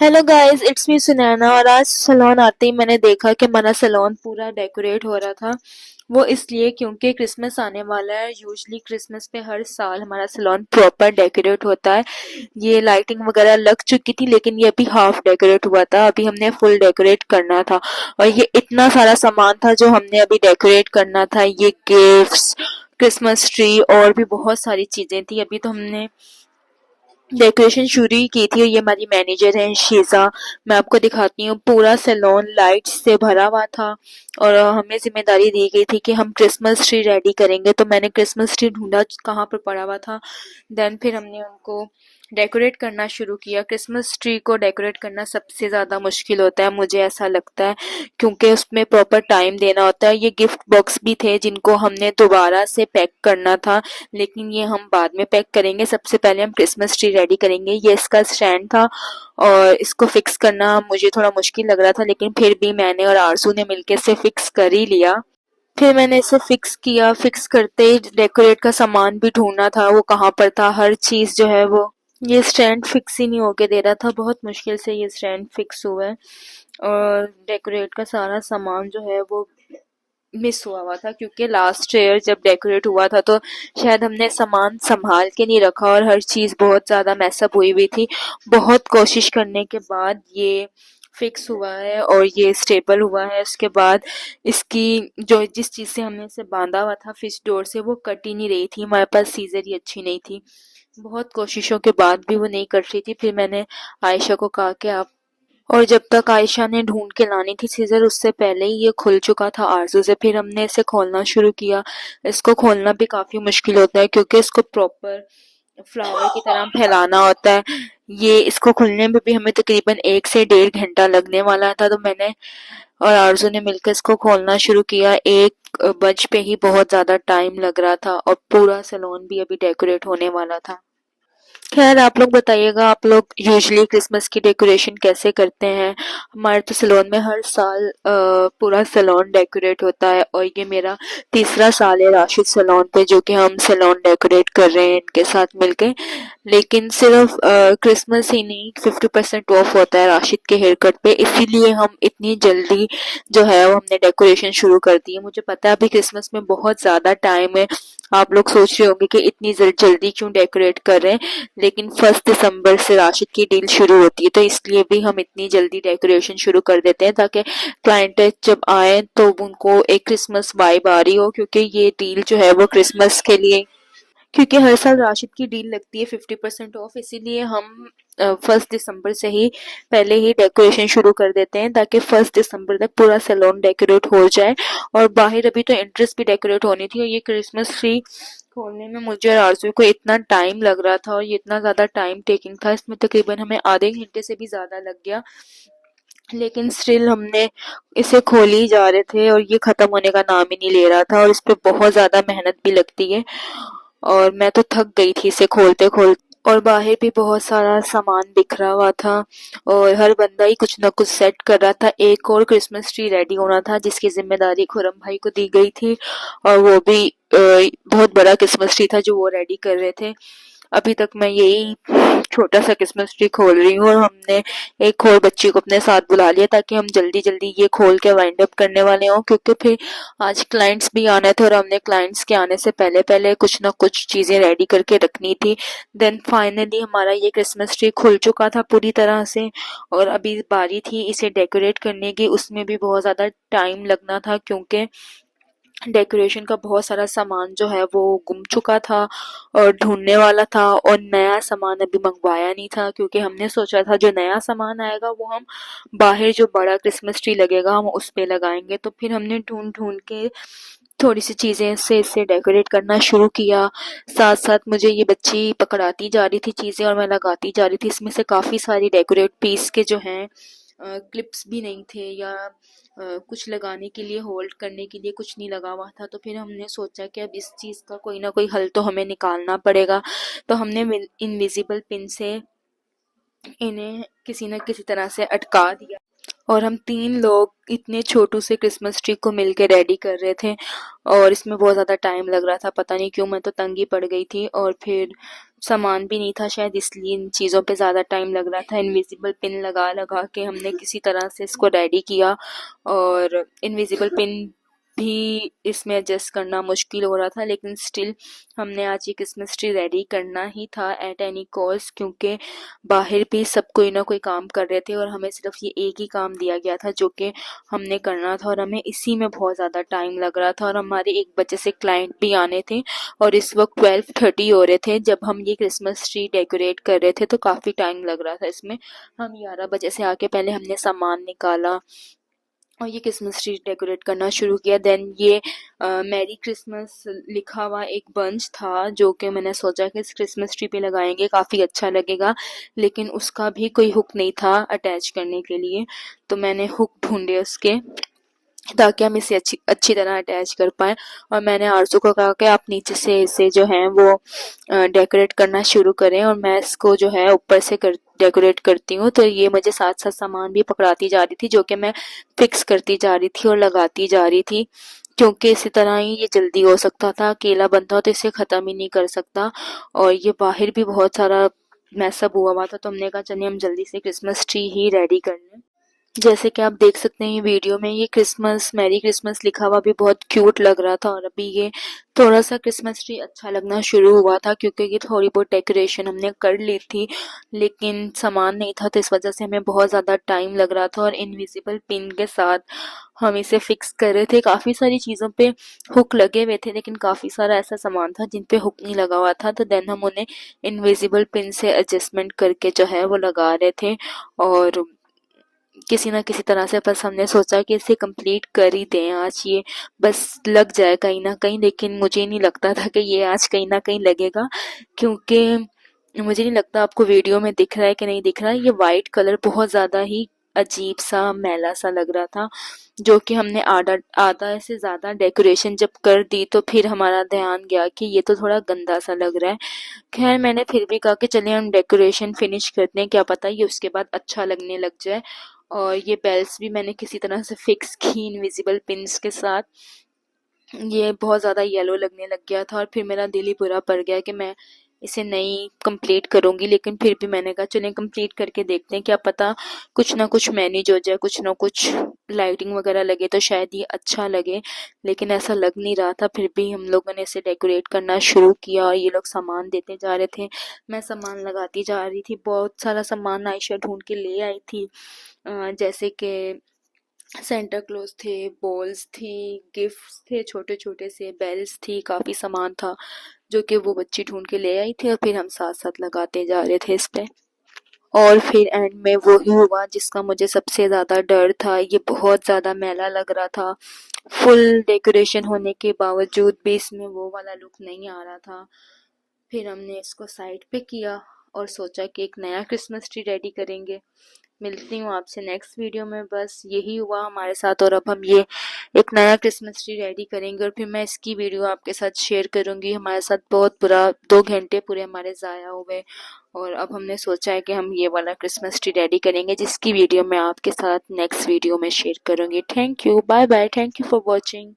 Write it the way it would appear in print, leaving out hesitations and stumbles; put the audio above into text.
Hello guys, it's me Sunaina. और आज salon आते ही मैंने देखा कि हमारा सैलून पूरा डेकोरेट हो रहा था। वो इसलिए क्योंकि क्रिसमस आने वाला है। यूजुअली क्रिसमस पे हर साल हमारा सैलून प्रॉपर डेकोरेट होता है। ये लाइटिंग वगैरह लग चुकी थी, लेकिन ये अभी हाफ डेकोरेट हुआ था। अभी हमने फुल डेकोरेट करना था। और ये इतना सारा सामान था जो हमने अभी डेकोरेट करना था। ये गिफ्ट्स, क्रिसमस ट्री और भी बहुत सारी चीजें थी। अभी तो हमने डेकोरेशन शुरू ही की थी। और ये हमारी मैनेजर है शीजा। मैं आपको दिखाती हूँ, पूरा सैलून लाइट्स से भरा हुआ था। और हमें जिम्मेदारी दी गई थी कि हम क्रिसमस ट्री रेडी करेंगे। तो मैंने क्रिसमस ट्री ढूंढा कहाँ पर पड़ा हुआ था। देन फिर हमने उनको डेकोरेट करना शुरू किया। क्रिसमस ट्री को डेकोरेट करना सबसे ज़्यादा मुश्किल होता है, मुझे ऐसा लगता है, क्योंकि उसमें प्रॉपर टाइम देना होता है। ये गिफ्ट बॉक्स भी थे जिनको हमने दोबारा से पैक करना था, लेकिन ये हम बाद में पैक करेंगे। सबसे पहले हम क्रिसमस ट्री रेडी करेंगे। ये इसका स्टैंड था और इसको फिक्स करना मुझे थोड़ा मुश्किल लग रहा था, लेकिन फिर भी मैंने और आरजू ने मिलकर इसे फिक्स कर ही लिया। फिर मैंने इसे फिक्स किया। फिक्स करते ही डेकोरेट का सामान भी ढूंढना था, वो कहाँ पर था। हर चीज जो है वो, ये स्टैंड फिक्स ही नहीं होके दे रहा था। बहुत मुश्किल से ये स्टैंड फिक्स हुआ है। और डेकोरेट का सारा सामान जो है वो मिस हुआ हुआ था, क्योंकि लास्ट ईयर जब डेकोरेट हुआ था तो शायद हमने सामान संभाल के नहीं रखा और हर चीज बहुत ज्यादा मैसअप हुई हुई थी। बहुत कोशिश करने के बाद ये फिक्स हुआ है और ये स्टेबल हुआ है। उसके बाद इसकी जो जिस चीज से हमने इसे बांधा हुआ था फिश डोर से, वो कट ही नहीं रही थी। हमारे पास सीजर ही अच्छी नहीं थी। बहुत कोशिशों के बाद भी वो नहीं कट रही थी। फिर मैंने आयशा को कहा कि आप, और जब तक आयशा ने ढूंढ के लानी थी सीजर, उससे पहले ही ये खुल चुका था आरजू से। फिर हमने इसे खोलना शुरू किया। इसको खोलना भी काफी मुश्किल होता है, क्योंकि इसको प्रॉपर फ्लावर की तरह फैलाना होता है। ये इसको खुलने में भी हमें तकरीबन 1 से 1.5 घंटा लगने वाला था। तो मैंने और आरजू ने मिलकर इसको खोलना शुरू किया। एक बज पे ही बहुत ज्यादा टाइम लग रहा था और पूरा सैलून भी अभी डेकोरेट होने वाला था। खैर, आप लोग बताइएगा, आप लोग यूजुअली क्रिसमस की डेकोरेशन कैसे करते हैं। हमारे तो सैलून में हर साल पूरा सैलून डेकोरेट होता है। और ये मेरा तीसरा साल है राशिद सैलून पे, जो कि हम सैलून डेकोरेट कर रहे हैं इनके साथ मिलके। लेकिन सिर्फ क्रिसमस ही नहीं, 50% ऑफ होता है राशिद के हेयर कट पे, इसीलिए हम इतनी जल्दी जो है वो हमने डेकोरेशन शुरू कर दी है। मुझे पता है अभी क्रिसमस में बहुत ज्यादा टाइम है। आप लोग सोच रहे होंगे कि इतनी जल्दी क्यों डेकोरेट कर रहे हैं, लेकिन 1 दिसंबर से राशिद की डील शुरू होती है, तो इसलिए भी हम इतनी जल्दी डेकोरेशन शुरू कर देते हैं, ताकि क्लाइंट जब आए तो उनको एक क्रिसमस वाइब आ रही हो। क्योंकि ये डील जो है वो क्रिसमस के लिए, क्योंकि हर साल राशिद की डील लगती है 50% ऑफ, इसीलिए हम 1 दिसंबर से ही पहले ही डेकोरेशन शुरू कर देते हैं, ताकि 1 दिसंबर तक पूरा सैलून डेकोरेट हो जाए। और बाहर अभी तो एंट्रेंस भी डेकोरेट होनी थी। और ये क्रिसमस ट्री खोलने में मुझे और आरज़ू को इतना टाइम लग रहा था और ये इतना ज़्यादा टाइम टेकिंग था, इसमें तकरीबन हमें आधे घंटे से भी ज़्यादा लग गया। लेकिन स्टिल हमने इसे खोल ही जा रहे थे और ये ख़त्म होने का नाम ही नहीं ले रहा था। और इस पे बहुत ज़्यादा मेहनत भी लगती है और मैं तो थक गई थी इसे खोलते खोलते। और बाहर भी बहुत सारा सामान बिखरा हुआ था और हर बंदा ही कुछ ना कुछ सेट कर रहा था। एक और क्रिसमस ट्री रेडी होना था, जिसकी जिम्मेदारी खुरम भाई को दी गई थी। और वो भी बहुत बड़ा क्रिसमस ट्री था जो वो रेडी कर रहे थे। अभी तक मैं यही छोटा सा क्रिसमस ट्री खोल रही हूँ। और हमने एक और बच्ची को अपने साथ बुला लिया, ताकि हम जल्दी जल्दी ये खोल के वाइंड अप करने वाले हों, क्योंकि फिर आज क्लाइंट्स भी आने थे और हमने क्लाइंट्स के आने से पहले पहले कुछ ना कुछ चीजें रेडी करके रखनी थी। देन फाइनली हमारा ये क्रिसमस ट्री खुल चुका था पूरी तरह से। और अभी बारी थी इसे डेकोरेट करने की। उसमें भी बहुत ज्यादा टाइम लगना था, क्योंकि डेकोरेशन का बहुत सारा सामान जो है वो गुम चुका था और ढूंढने वाला था। और नया सामान अभी मंगवाया नहीं था, क्योंकि हमने सोचा था जो नया सामान आएगा वो हम बाहर जो बड़ा क्रिसमस ट्री लगेगा हम उस पे लगाएंगे। तो फिर हमने ढूंढ ढूंढ के थोड़ी सी चीजें से इसे डेकोरेट करना शुरू किया। साथ साथ मुझे ये बच्ची पकड़ाती जा रही थी चीजें और मैं लगाती जा रही थी। इसमें से काफी सारी डेकोरेट पीस के जो हैं क्लिप्स भी नहीं थे, या कुछ लगाने के लिए, होल्ड करने के लिए कुछ नहीं लगा हुआ था। तो फिर हमने सोचा कि अब इस चीज़ का कोई ना कोई हल तो हमें निकालना पड़ेगा। तो हमने इनविजिबल पिन से इन्हें किसी न किसी तरह से अटका दिया। और हम 3 लोग इतने छोटू से क्रिसमस ट्री को मिलके रेडी कर रहे थे और इसमें बहुत ज़्यादा टाइम लग रहा था। पता नहीं क्यों, मैं तो तंग ही पड़ गई थी और फिर सामान भी नहीं था शायद, इसलिए इन चीज़ों पे ज़्यादा टाइम लग रहा था। इनविजिबल पिन लगा लगा के हमने किसी तरह से इसको रेडी किया और इनविजिबल पिन भी इसमें एडजस्ट करना मुश्किल हो रहा था, लेकिन स्टिल हमने आज ये क्रिसमस ट्री रेडी करना ही था एट एनी कॉस्ट, क्योंकि बाहर भी सब कोई ना कोई काम कर रहे थे और हमें सिर्फ ये एक ही काम दिया गया था जो कि हमने करना था और हमें इसी में बहुत ज़्यादा टाइम लग रहा था और हमारे 1 बजे से क्लाइंट भी आने थे और इस वक्त 12:30 हो रहे थे जब हम ये क्रिसमस ट्री डेकोरेट कर रहे थे, तो काफ़ी टाइम लग रहा था इसमें। हम 11 बजे से आके पहले हमने सामान निकाला और ये क्रिसमस ट्री डेकोरेट करना शुरू किया। देन ये मैरी क्रिसमस लिखा हुआ एक बंच था जो कि मैंने सोचा कि इस क्रिसमस ट्री पे लगाएंगे, काफ़ी अच्छा लगेगा, लेकिन उसका भी कोई हुक नहीं था अटैच करने के लिए। तो मैंने हुक ढूंढे उसके ताकि हम इसे अच्छी अच्छी तरह अटैच कर पाए और मैंने आरजू को कहा कि आप नीचे से इसे जो है वो डेकोरेट करना शुरू करें और मैं इसको जो है ऊपर से डेकोरेट करती हूँ। तो ये मुझे साथ साथ सामान भी पकड़ाती जा रही थी जो कि मैं फिक्स करती जा रही थी और लगाती जा रही थी, क्योंकि इसी तरह ही ये जल्दी हो सकता था। अकेला बंदा तो इसे ख़त्म ही नहीं कर सकता और ये बाहर भी बहुत सारा मैसअप हुआ था, तो हमने कहा चलिए हम जल्दी से क्रिसमस ट्री ही रेडी कर लें। जैसे कि आप देख सकते हैं वीडियो में, ये क्रिसमस मैरी क्रिसमस लिखा हुआ भी बहुत क्यूट लग रहा था और अभी ये थोड़ा सा क्रिसमस ट्री अच्छा लगना शुरू हुआ था क्योंकि ये थोड़ी बहुत डेकोरेशन हमने कर ली थी, लेकिन सामान नहीं था तो इस वजह से हमें बहुत ज़्यादा टाइम लग रहा था और इनविजिबल पिन के साथ हम इसे फिक्स कर रहे थे। काफ़ी सारी चीज़ों पे हुक लगे हुए थे लेकिन काफ़ी सारा ऐसा सामान था जिन पे हुक नहीं लगा हुआ था, तो देन हम उन्हें इनविजिबल पिन से एडजस्टमेंट करके जो है वो लगा रहे थे और किसी ना किसी तरह से बस हमने सोचा कि इसे कंप्लीट कर ही दें आज, ये बस लग जाए कहीं ना कहीं। लेकिन मुझे नहीं लगता था कि ये आज कहीं ना कहीं लगेगा, क्योंकि मुझे नहीं लगता आपको वीडियो में दिख रहा है कि नहीं दिख रहा है, ये वाइट कलर बहुत ज़्यादा ही अजीब सा मैला सा लग रहा था, जो कि हमने आधा आधा से ज़्यादा डेकोरेशन जब कर दी तो फिर हमारा ध्यान गया कि ये तो थोड़ा गंदा सा लग रहा है। खैर मैंने फिर भी कहा कि चलिए हम डेकोरेशन फिनिश करते हैं, क्या पता ये उसके बाद अच्छा लगने लग जाए। और ये बेल्स भी मैंने किसी तरह से फिक्स की इनविजिबल पिन्स के साथ। ये बहुत ज़्यादा येलो लगने लग गया था और फिर मेरा दिल ही बुरा पड़ गया कि मैं इसे नहीं कंप्लीट करूँगी, लेकिन फिर भी मैंने कहा चलें कंप्लीट करके देखते हैं, क्या पता कुछ ना कुछ मैनेज हो जाए, कुछ ना कुछ लाइटिंग वगैरह लगे तो शायद ये अच्छा लगे। लेकिन ऐसा लग नहीं रहा था, फिर भी हम लोगों ने इसे डेकोरेट करना शुरू किया और ये लोग सामान देते जा रहे थे, मैं सामान लगाती जा रही थी। बहुत सारा सामान आयशा ढूंढ के ले आई थी, जैसे कि सेंटा क्लॉज थे, बॉल्स थी, गिफ्ट्स थे, छोटे छोटे से बेल्स थी, काफ़ी सामान था जो कि वो बच्ची ढूंढ के ले आई थी और फिर हम साथ साथ लगाते जा रहे थे इस पे। और फिर एंड में वो ही हुआ जिसका मुझे सबसे ज़्यादा डर था। ये बहुत ज़्यादा मैला लग रहा था, फुल डेकोरेशन होने के बावजूद भी इसमें वो वाला लुक नहीं आ रहा था। फिर हमने इसको साइड पे किया और सोचा कि एक नया क्रिसमस ट्री रेडी करेंगे। मिलती हूँ आपसे नेक्स्ट वीडियो में। बस यही हुआ हमारे साथ और अब हम ये एक नया क्रिसमस ट्री रेडी करेंगे और फिर मैं इसकी वीडियो आपके साथ शेयर करूँगी। हमारे साथ बहुत बुरा 2 घंटे पूरे हमारे ज़ाया हुए और अब हमने सोचा है कि हम ये वाला क्रिसमस ट्री रेडी करेंगे जिसकी वीडियो मैं आपके साथ नेक्स्ट वीडियो में शेयर करूँगी। Thank you, bye bye, thank you for watching.